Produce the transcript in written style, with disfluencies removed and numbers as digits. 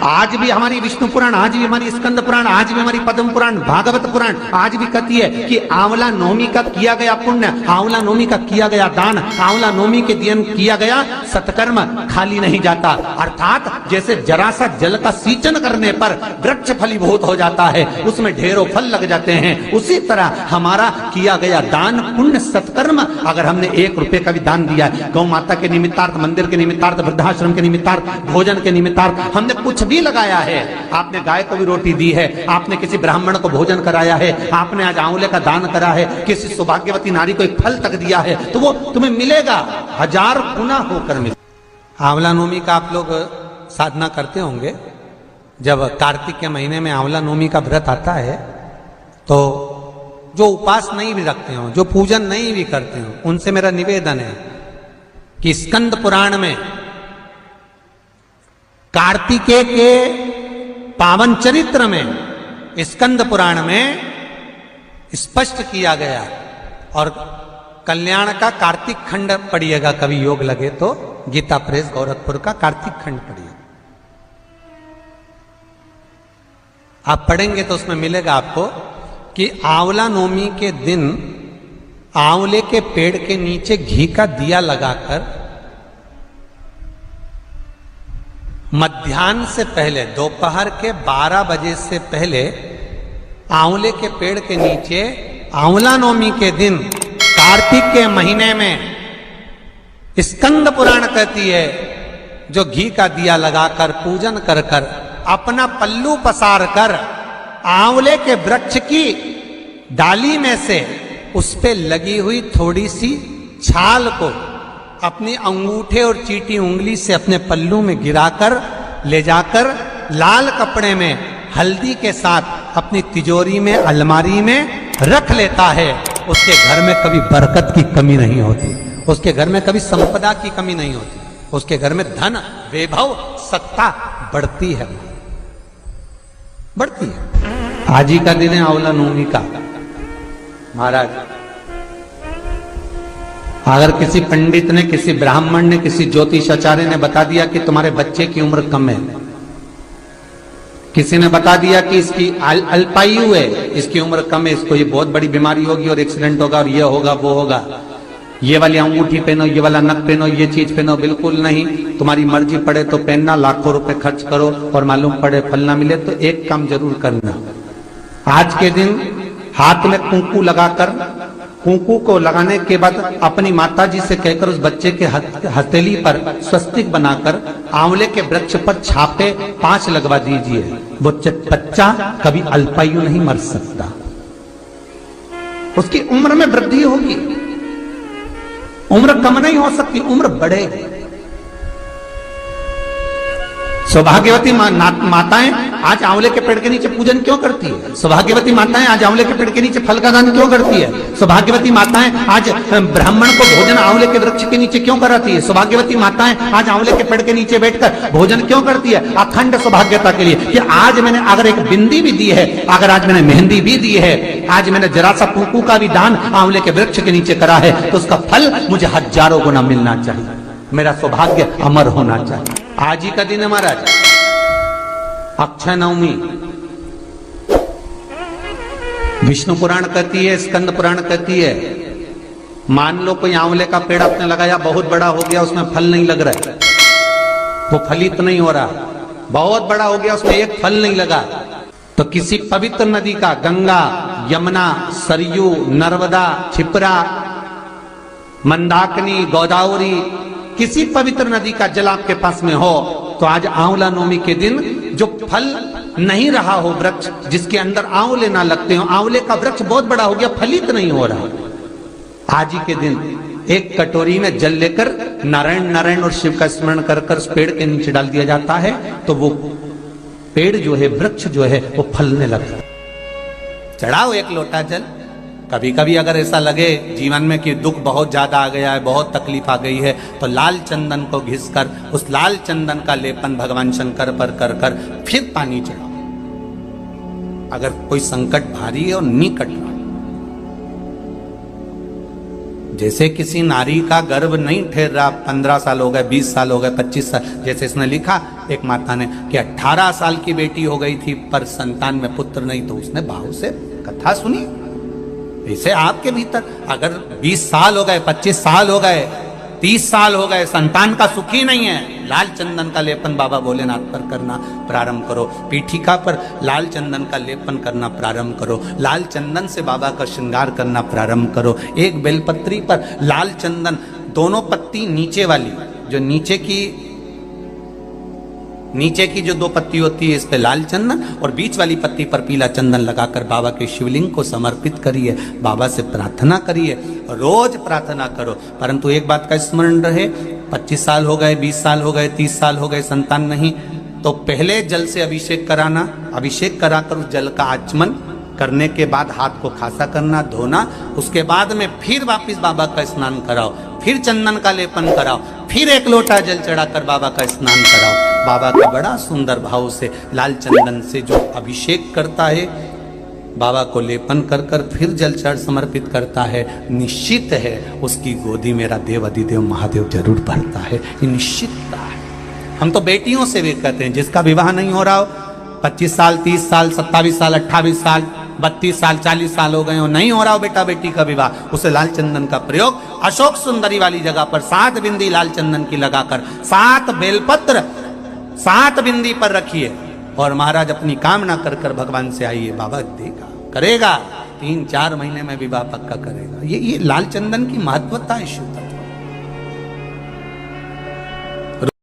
आज भी हमारी विष्णु पुराण, आज भी हमारी स्कंद पुराण, आज भी हमारी पद्म पुराण, भागवत पुराण आज भी कहती है कि आंवला नवमी का किया गया पुण्य, आंवला नवमी का किया गया दान, आंवला नवमी के दिन किया गया सत्कर्म खाली नहीं जाता। अर्थात जैसे जरा सा जल का सींचन करने पर वृक्ष फलीभूत हो जाता है, उसमें ढेरों फल लग जाते हैं, उसी तरह हमारा किया गया दान पुण्य सत्कर्म, अगर हमने 1 रुपए का भी दान दिया है, गौ माता के निमित्तार्थ, मंदिर के निमित्तार्थ, वृद्धाश्रम के निमित्तार्थ, भोजन के निमित्तार्थ हमने कुछ भी लगाया है, आपने गाय को भी रोटी दी है, आपने किसी ब्राह्मण को भोजन कराया है, आपने आज आंवले का दान करा है, किसी सौभाग्यवती नारी को एक फल तक दिया है, तो वो तुम्हें मिलेगा, 1000 गुना होकर मिलेगा। आंवला नवमी का आप लोग साधना करते होंगे, जब कार्तिक के महीने में आंवला नवमी का व्रत आता है तो जो उपास नहीं भी रखते हो, जो पूजन नहीं भी करते हो, उनसे मेरा निवेदन है कि स्कंद पुराण में कार्तिकेय के पावन चरित्र में, स्कंद पुराण में स्पष्ट किया गया, और कल्याण का कार्तिक खंड पढ़िएगा, कभी योग लगे तो गीता प्रेस गोरखपुर का कार्तिक खंड पढ़िएगा, आप पढ़ेंगे तो उसमें मिलेगा आपको कि आंवला नवमी के दिन आंवले के पेड़ के नीचे घी का दिया लगाकर मध्याह्न से पहले, दोपहर के 12 बजे से पहले आंवले के पेड़ के नीचे आंवला नवमी के दिन कार्तिक के महीने में स्कंद पुराण कहती है, जो घी का दिया लगाकर पूजन कर कर अपना पल्लू पसार कर आंवले के वृक्ष की डाली में से उस पे लगी हुई थोड़ी सी छाल को अपनी अंगूठे और चीटी उंगली से अपने पल्लू में गिराकर ले जाकर लाल कपड़े में हल्दी के साथ अपनी तिजोरी में, अलमारी में रख लेता है। उसके घर में कभी बरकत की कमी नहीं होती, उसके घर में कभी संपदा की कमी नहीं होती, उसके घर में धन, वैभव, सत्ता बढ़ती है, बढ़ती है। आज ही का दिन है आंवला नवमी का। महाराज, अगर किसी पंडित ने, किसी ब्राह्मण ने, किसी ज्योतिषाचार्य ने बता दिया कि तुम्हारे बच्चे की उम्र कम है, किसी ने बता दिया कि इसकी अल्पायु है, इसकी उम्र कम है, इसको ये बहुत बड़ी बीमारी होगी और एक्सीडेंट होगा और ये होगा वो होगा, ये वाली अंगूठी पहनो, ये वाला नक पहनो, ये चीज पहनो, बिल्कुल नहीं, तुम्हारी मर्जी पड़े तो पहनना, लाखों रुपए खर्च करो और मालूम पड़े फल ना मिले तो एक काम जरूर करना, आज के दिन हाथ में कुंकू लगाकर, कुंकू को लगाने के बाद अपनी माताजी से कहकर उस बच्चे के हथेली पर स्वस्तिक बनाकर आंवले के वृक्ष पर छापे 5 लगवा दीजिए। वो बच्चा कभी अल्पायु नहीं मर सकता, उसकी उम्र में वृद्धि होगी, उम्र कम नहीं हो सकती, उम्र बढ़ेगी। सौभाग्यवती माताएं आज आंवले के पेड़ के नीचे पूजन क्यों करती है? सौभाग्यवती माताएं आज आंवले के पेड़ के नीचे फल का दान क्यों करती है? सौभाग्यवती माताएं आज ब्राह्मण को भोजन आंवले के वृक्ष के नीचे क्यों कराती है? सौभाग्यवती माताएं आज आंवले के पेड़ के नीचे बैठकर भोजन क्यों करती है? अखंड सौभाग्यता के लिए कि आज मैंने अगर एक बिंदी भी दी है, अगर आज मैंने मेहंदी भी दी है, आज मैंने जरा सा कुंकू का भी दान आंवले के वृक्ष के नीचे करा है, तो उसका फल मुझे हजारों गुना मिलना चाहिए, मेरा सौभाग्य अमर होना चाहिए। आज ही का दिन है महाराज, अक्षय नवमी। विष्णु पुराण कहती है, स्कंद पुराण कहती है, मान लो कोई आंवले का पेड़ आपने लगाया, बहुत बड़ा हो गया, उसमें फल नहीं लग रहा है, वो फलित नहीं हो रहा, बहुत बड़ा हो गया, उसमें एक फल नहीं लगा, तो किसी पवित्र नदी का, गंगा, यमुना, सरयू, नर्मदा, क्षिप्रा, मंदाकिनी, गोदावरी, किसी पवित्र नदी का जल आपके पास में हो, तो आज आंवला नवमी के दिन जो फल नहीं रहा हो वृक्ष, जिसके अंदर आंवले ना लगते हो, आंवले का वृक्ष बहुत बड़ा हो गया, फलित नहीं हो रहा, आज ही के दिन एक कटोरी में जल लेकर नारायण नारायण और शिव का स्मरण कर कर उस पेड़ के नीचे डाल दिया जाता है, तो वो पेड़ जो है, वृक्ष जो है, वो फलने लगता है। चढ़ाओ एक लोटा जल। कभी कभी अगर ऐसा लगे जीवन में कि दुख बहुत ज्यादा आ गया है, बहुत तकलीफ आ गई है, तो लाल चंदन को घिसकर उस लाल चंदन का लेपन भगवान शंकर पर कर कर फिर पानी चढ़ाओ। अगर कोई संकट भारी है और निकट रहा, जैसे किसी नारी का गर्भ नहीं ठहर रहा, 15 साल हो गए, 20 साल हो गए, 25 साल, जैसे इसने लिखा एक माता ने कि 18 साल की बेटी हो गई थी पर संतान में पुत्र नहीं, तो उसने भाव से कथा सुनी। इसे आपके भीतर अगर 20 साल हो गए, 25 साल हो गए, 30 साल हो गए, संतान का सुख ही नहीं है, लाल चंदन का लेपन बाबा भोलेनाथ पर करना प्रारंभ करो। पीठिका पर लाल चंदन का लेपन करना प्रारंभ करो। लाल चंदन से बाबा का श्रृंगार करना प्रारंभ करो। एक बेलपत्री पर लाल चंदन, दोनों पत्ती नीचे वाली, जो नीचे की जो 2 पत्ती होती है, इस पे लाल चंदन, और बीच वाली पत्ती पर पीला चंदन लगाकर बाबा के शिवलिंग को समर्पित करिए। बाबा से प्रार्थना करिए, रोज प्रार्थना करो। परंतु एक बात का स्मरण रहे, 25 साल हो गए, 20 साल हो गए, 30 साल हो गए, संतान नहीं, तो पहले जल से अभिषेक कराना, अभिषेक कराकर उस जल का आचमन करने के बाद हाथ को खासा करना, धोना, उसके बाद में फिर वापिस बाबा का स्नान कराओ, फिर चंदन का लेपन कराओ, फिर 1 लोटा जल चढ़ाकर बाबा का स्नान कराओ। बाबा का बड़ा सुंदर भाव से लाल चंदन से जो अभिषेक करता है, बाबा को लेपन कर कर फिर जल चढ़ समर्पित करता है, निश्चित है उसकी गोदी मेरा देव अधिदेव महादेव जरूर भरता है। ये निश्चितता है। हम तो बेटियों से भी कहते हैं, जिसका विवाह नहीं हो रहा हो, 25 साल, 30 साल, 27 साल, 28 साल, 32 साल, 40 साल हो गए हो, नहीं हो रहा हो बेटा बेटी का विवाह, उसे लाल चंदन का प्रयोग अशोक सुंदरी वाली जगह पर 7 बिंदी लाल चंदन की लगाकर 7 बेलपत्र 7 बिंदी पर रखिए और महाराज अपनी कामना कर कर भगवान से आइए, बाबा देगा, करेगा। 3-4 महीने में विवाह पक्का करेगा। ये लाल चंदन की महत्वता है। शुद्ध